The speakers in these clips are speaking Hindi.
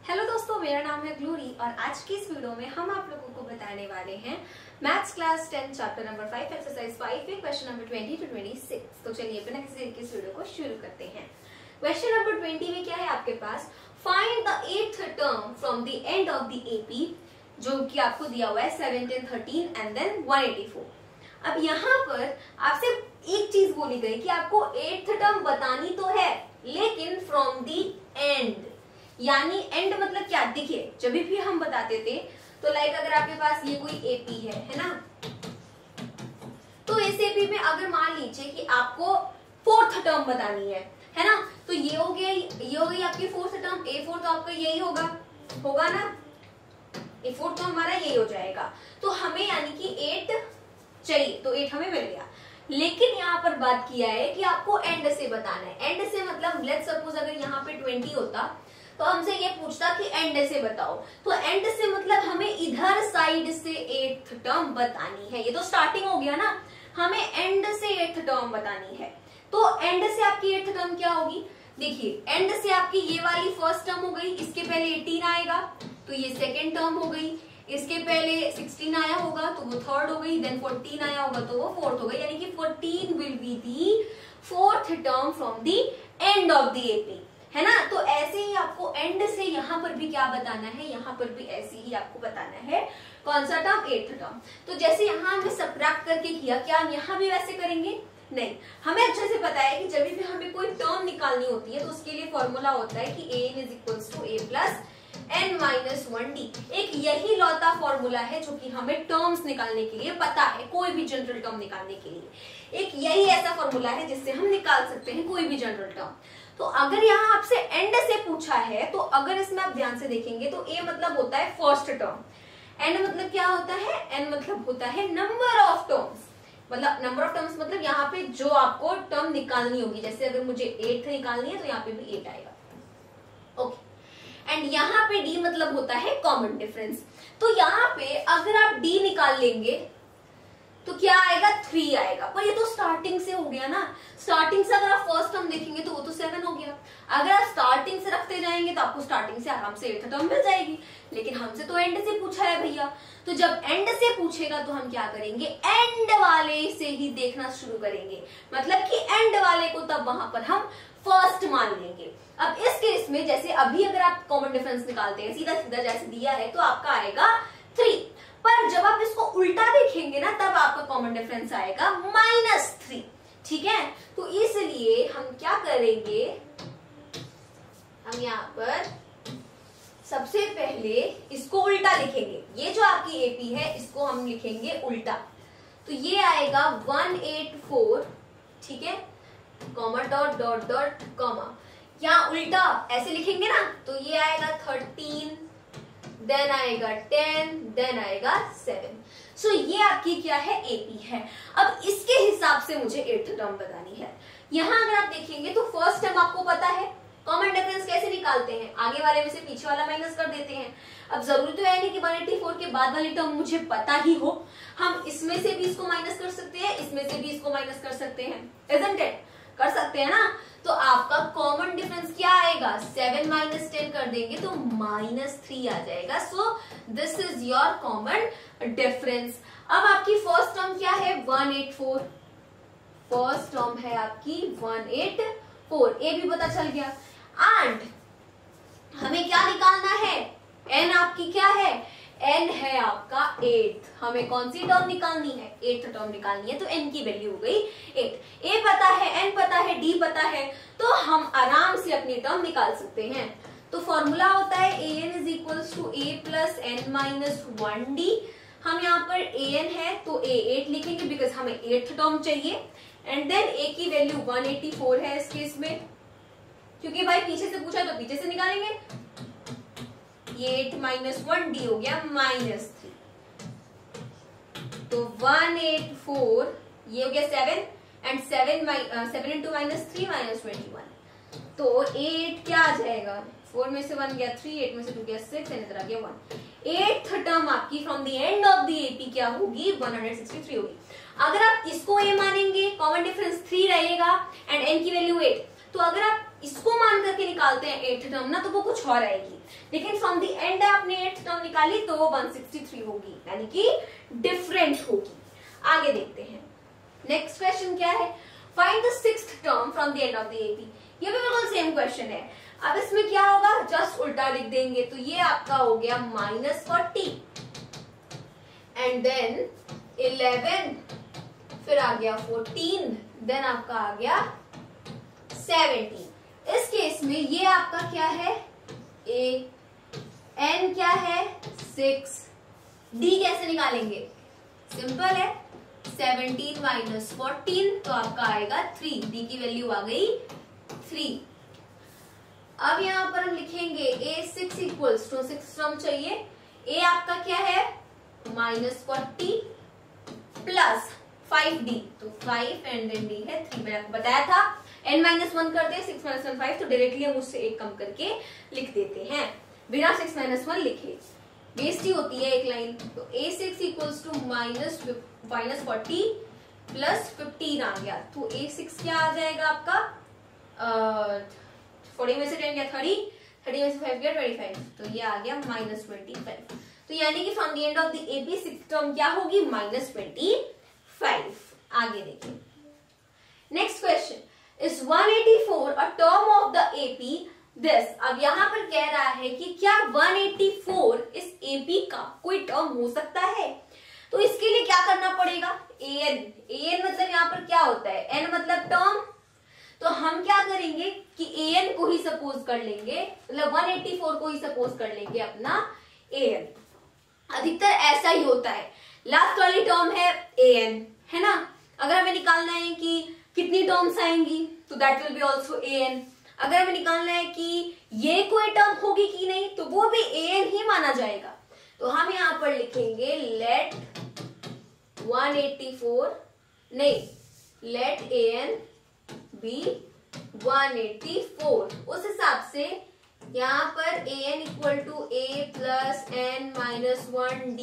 हेलो दोस्तों, मेरा नाम है ग्लोरी और आज की इस वीडियो में हम आप लोगों को बताने वाले हैं maths class 10 chapter number 5 exercise 5 के क्वेश्चन नंबर 20 to 26। तो चलिए बिना किसी देरी के इस वीडियो को शुरू करते हैं। क्वेश्चन नंबर 20 में क्या है आपके पास, find the 8th term from the end of the AP, जो कि आपको दिया हुआ है 17, 13 एंड देन 184। अब यहाँ पर आपसे एक चीज बोली गई कि आपको 8th टर्म बतानी तो है, लेकिन फ्रॉम द एंड, यानी एंड मतलब क्या, देखिए जब भी हम बताते थे तो लाइक अगर आपके पास ये कोई एपी है ना, तो इस एपी में अगर मान लीजिए कि आपको 4th टर्म बतानी है ना, तो ये हो गई आपकी 4th टर्म। A4 तो आपका यही होगा ना, A4 तो हमारा यही हो जाएगा। तो हमें यानी कि 8 चाहिए, तो 8 हमें मिल गया। लेकिन यहाँ पर बात किया है कि आपको एंड से बताना है। एंड से मतलब लेट्स सपोज अगर यहाँ पे 20 होता तो हमसे ये पूछता कि एंड से बताओ, तो एंड से मतलब हमें इधर साइड से 8th टर्म बतानी है। ये तो स्टार्टिंग हो गया ना, हमें एंड से 8th टर्म बतानी है। तो एंड से आपकी 8th टर्म क्या होगी, देखिए एंड से आपकी ये वाली फर्स्ट टर्म हो गई, इसके पहले 18 आएगा तो ये सेकेंड टर्म हो गई, इसके पहले 16 आया होगा तो वो थर्ड हो गई, देन 14 आया होगा तो वो फोर्थ हो गई, यानी कि 14 will be the 4th term from the end of the AP, है ना। तो ऐसे ही आपको एंड से यहाँ पर भी क्या बताना है, यहाँ पर भी ऐसे ही आपको बताना है कौन सा टर्म, 8th टर्म। तो जैसे यहाँ हमने सबट्रैक्ट करके किया, क्या हम यहाँ भी वैसे करेंगे? नहीं, हमें अच्छे से पता है कि जब भी हमें कोई टर्म निकालनी होती है तो उसके लिए फॉर्मूला होता है कि an is equals to a plus n minus 1d। एक यही लौता फॉर्मूला है जो कि हमें टर्म्स निकालने के लिए पता है, कोई भी जनरल टर्म निकालने के लिए एक यही ऐसा फॉर्मूला है जिससे हम निकाल सकते हैं कोई भी जनरल टर्म। तो अगर यहाँ आपसे एंड से पूछा है, तो अगर इसमें आप ध्यान से देखेंगे तो a मतलब होता है फर्स्ट टर्म, n मतलब क्या होता है, n मतलब होता है नंबर ऑफ टर्म्स। मतलब नंबर ऑफ टर्म्स मतलब यहाँ पे जो आपको टर्म निकालनी होगी, जैसे अगर मुझे 8 निकालनी है तो यहाँ पे भी 8 आएगा, ओके। एंड यहाँ पे d मतलब होता है कॉमन डिफरेंस। तो यहाँ पे अगर आप d निकाल लेंगे तो क्या आएगा, 3 आएगा। पर ये तो स्टार्टिंग से हो गया ना, स्टार्टिंग से अगर आप फर्स्ट टर्म देखेंगे तो वो तो 7 हो गया। अगर आप स्टार्टिंग से रखते जाएंगे तो आपको स्टार्टिंग से आराम से 8th टर्म मिल जाएगी। लेकिन हमसे तो एंड से पूछा है भैया, तो जब एंड से पूछेगा तो हम क्या करेंगे, एंड वाले से ही देखना शुरू करेंगे, मतलब कि एंड वाले को तब वहां पर हम फर्स्ट मान लेंगे। अब इस केस में जैसे अभी अगर आप कॉमन डिफरेंस निकालते हैं सीधा सीधा जैसे दिया है तो आपका आएगा 3, पर जब आप इसको उल्टा देखेंगे ना तब आपका कॉमन डिफरेंस आएगा -3, ठीक है। तो इसलिए हम क्या करेंगे, हम यहाँ पर सबसे पहले इसको उल्टा लिखेंगे। ये जो आपकी एपी है इसको हम लिखेंगे उल्टा, तो ये आएगा 184, ठीक है, comma dot dot dot comma, यहाँ उल्टा ऐसे लिखेंगे ना तो ये आएगा 13, देन आएगा 10, देन आएगा 7। सो ये आपकी क्या है, एपी है। अब इसके हिसाब से मुझे 8th टर्म बतानी है। यहाँ अगर आप देखेंगे तो फर्स्ट टर्म आपको पता है, कॉमन डिफरेंस कैसे निकालते हैं, आगे वाले में से पीछे वाला माइनस कर देते हैं। अब जरूरी तो है नहीं कि 184 के बाद वाली टर्म मुझे पता ही हो, हम इसमें से भी इसको माइनस कर सकते हैं, इसमें से भी इसको माइनस कर सकते हैं, इजंट इट, कर सकते हैं ना। तो आपका कॉमन डिफरेंस क्या आएगा, 7 माइनस 10 कर देंगे तो -3 आ जाएगा। So this is your common difference. अब आपकी फर्स्ट टर्म क्या है, 184, फर्स्ट टर्म है आपकी 184, ए भी पता चल गया। एंड हमें क्या निकालना है, एन आपकी क्या है, n है आपका 8, हमें कौन सी टर्म निकालनी है, 8th टर्म निकालनी है, तो n की वैल्यू हो गई 8। a पता है, n पता है, d पता है, तो हम आराम से अपनी टर्म निकाल सकते हैं। तो फॉर्मूला होता है an is equals to a plus n minus 1d। हम यहाँ पर an है तो a 8 लिखेंगे बिकॉज हमें 8th टर्म चाहिए, एंड देन a की वैल्यू 184 है इस केस में, क्योंकि भाई पीछे से पूछा तो पीछे से निकालेंगे। ये 8 माइनस 1d हो गया -3, तो 184 ये हो गया 7, एंड 7 इंटू -3 -21, तो 8 क्या आ जाएगा, 4 में से 1 गया 3, 8 में से 2 गया 6, एंड इधर आ गया 1। 8th टर्म आपकी from the end of the AP क्या होगी, 163 होगी। अगर आप इसको a मानेंगे, कॉमन डिफरेंस 3 रहेगा एंड n की वैल्यू 8, तो अगर आप इसको मान करके निकालते हैं 8th टर्म ना, तो वो कुछ और आएगी, लेकिन फ्रॉम द एंड आपने 8th टर्म निकाली तो वो 163 होगी, यानी कि डिफरेंट होगी। आगे देखते हैं नेक्स्ट क्वेश्चन क्या है, find the 6th term from the end of the AP. ये भी बिल्कुल सेम क्वेश्चन है। अब इसमें क्या होगा, जस्ट उल्टा लिख देंगे, तो ये आपका हो गया -40 एंड देन 11, फिर आ गया 14, देन आपका आ गया 17। इस केस में ये आपका क्या है, ए, एन क्या है 6, डी कैसे निकालेंगे, सिंपल है, 17 माइनस 14 तो आपका आएगा 3, डी की वैल्यू आ गई 3। अब यहां पर हम लिखेंगे A6 इक्वल्स टू 6 टर्म चाहिए, ए आपका क्या है -40 प्लस 5D, तो 5 एंड देन डी है 3। मैंने आपको बताया था n-1 करते हैं, 6 - 1 5, तो डायरेक्टली हम उससे एक कम करके लिख देते हैं बिना 6 - 1 लिखे, बेइज्जती होती है एक लाइन। तो A6 इक्वल्स टू -40 प्लस 15 आ गया, तो A6 क्या आ जाएगा आपका 40 में से 10 गया 30, 30 में से 5 गया 25, तो ये आ गया -25। तो यानी कि from the end of the AP 6th term क्या होगी, -25। आगे देखिए next question, is 184 a term of the AP this. अब यहां पर कह रहा है कि क्या 184 इस एपी का कोई टर्म हो सकता है, तो इसके लिए क्या करना पड़ेगा, an मतलब यहाँ पर क्या होता है, n मतलब टर्म, तो हम क्या करेंगे कि an को ही सपोज कर लेंगे, मतलब 184 को ही सपोज कर लेंगे अपना an। अधिकतर ऐसा ही होता है, लास्ट वाली टर्म है an, है ना। अगर हमें निकालना है कि कितनी टर्म्स आएंगी, तो that will be also an। अगर हमें निकालना है कि ये कोई टर्म होगी कि नहीं, तो वो भी an ही माना जाएगा। तो हम यहां पर लिखेंगे लेट 184 नहीं, लेट an बी 184। उस हिसाब से यहाँ पर an equal to a plus n-1d,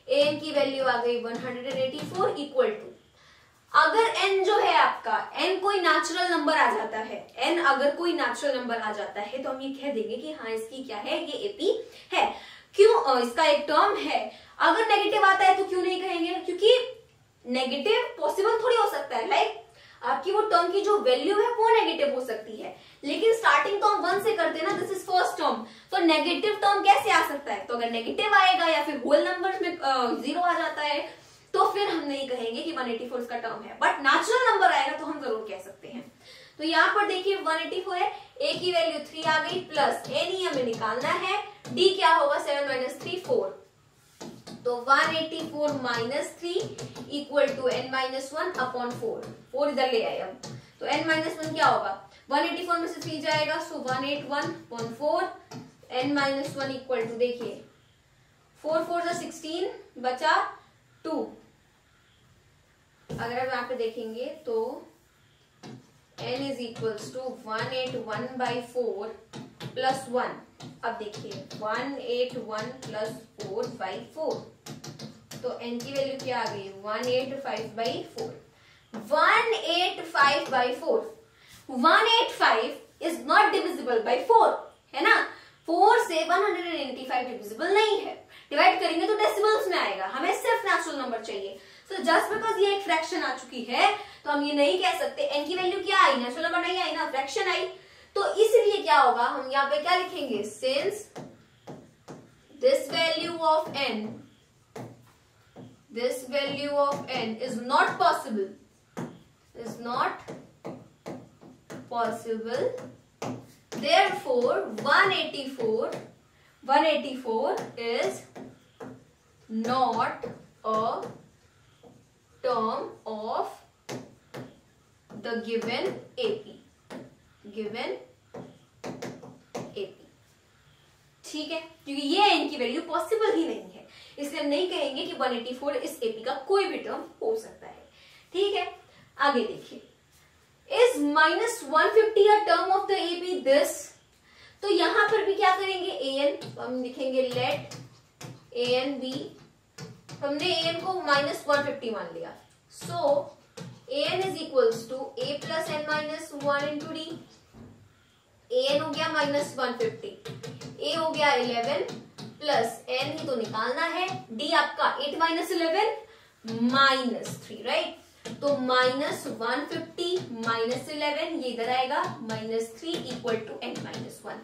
an की वैल्यू आ गई 184 इक्वल टू, अगर n जो है आपका, n कोई नेचुरल नंबर आ जाता है, n अगर कोई नेचुरल नंबर आ जाता है तो हम ये कह देंगे कि हाँ इसकी क्या है, ये एपी है। क्यों, इसका एक टर्म है। अगर नेगेटिव आता है तो क्यों नहीं कहेंगे, क्योंकि नेगेटिव पॉसिबल थोड़ी हो सकता है, लाइक आपकी वो टर्म की जो वैल्यू है वो नेगेटिव हो सकती है, लेकिन स्टार्टिंग तो हम 1 से करते हैं ना, दिस इज फर्स्ट टर्म, तो नेगेटिव टर्म कैसे आ सकता है, तो अगर नेगेटिव आएगा या फिर होल नंबर्स में 0 आ जाता है तो फिर हम नहीं कहेंगे कि 184 इसका टर्म है, बट नेचुरल नंबर आएगा तो हम जरूर कह सकते हैं। तो यहाँ पर देखिए 184 है, a की वैल्यू 3 आ गई, प्लस n ही हमें निकालना है, d क्या होगा 7 - 3 4, तो 184 minus 3 equal to n-1 upon 4, 4 इधर ले आए हम, तो n-1 क्या होगा, 184 में से 3 जाएगा, सो 181 अपॉन 4, n-1 इक्वल टू देखिए 4 4 16 बचा 2। अगर हम यहाँ पे देखेंगे तो n is equals to 181/4 plus 1। अब देखिए 181 प्लस 4/4, तो n की वैल्यू क्या आ गई 185/4। 185/4, 185 इज नॉट डिविजिबल बाय 4, है ना। 4 से 185 डिविजिबल नहीं है, डिवाइड करेंगे तो डेसिमल्स में आएगा, हमें सिर्फ नेचुरल नंबर चाहिए। सो जस्ट बिकॉज ये एक फ्रैक्शन आ चुकी है तो हम ये नहीं कह सकते, n की वैल्यू क्या आई, नेचुरल नंबर नहीं आई ना, फ्रैक्शन आई, तो इसलिए क्या होगा, हम यहाँ पे क्या लिखेंगे, since this value of n is not possible, therefore 184 is not a term of the given AP, ठीक है, क्योंकि ये इनकी वैल्यू पॉसिबल ही नहीं है, इसलिए हम नहीं कहेंगे कि 184 इस एपी का कोई भी टर्म हो सकता है। ठीक है, आगे देखिए, is -150 a term of the AP this, तो यहां पर भी क्या करेंगे, an, तो हम लिखेंगे लेट an बी, हमने an को -150 मान लिया, so an is equals to a plus n-1 into D, an हो गया -150, a हो गया 11 प्लस n ही तो निकालना है, d आपका 8 - 11 -3, राइट। तो -150 -11 ये इधर आएगा, -3 इक्वल टू n - 1।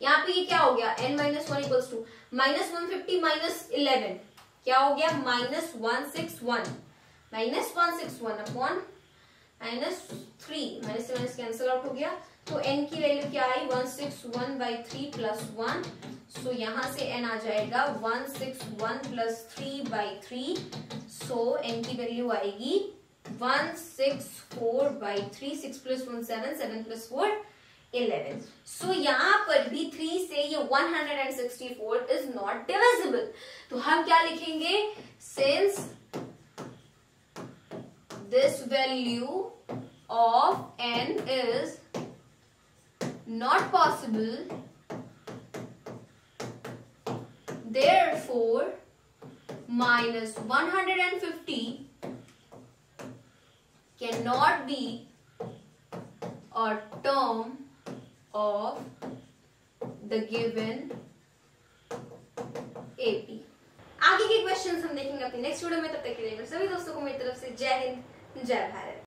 यहाँ पे ये क्या हो गया, n - 1 इक्वल्स टू -150 - 11 क्या हो गया, -161 अपॉन -3, माइनस से माइनस कैंसिल आउट हो गया। तो n की वैल्यू क्या आई, 161/3 प्लस 1। सो यहां से n आ जाएगा 161 प्लस 3/3। सो n की वैल्यू आएगी 164/3, 6 + 1 7, 7 + 4 11। सो यहां पर भी 3 से ये 164 इज नॉट डिविजिबल। तो हम क्या लिखेंगे, since this value of n is not possible, therefore -150 cannot be a term of the given AP। आगे के क्वेश्चंस हम देखेंगे अपनी नेक्स्ट वीडियो में। तब तक के लिए सभी दोस्तों को मेरी तरफ से जय हिंद, जय भारत।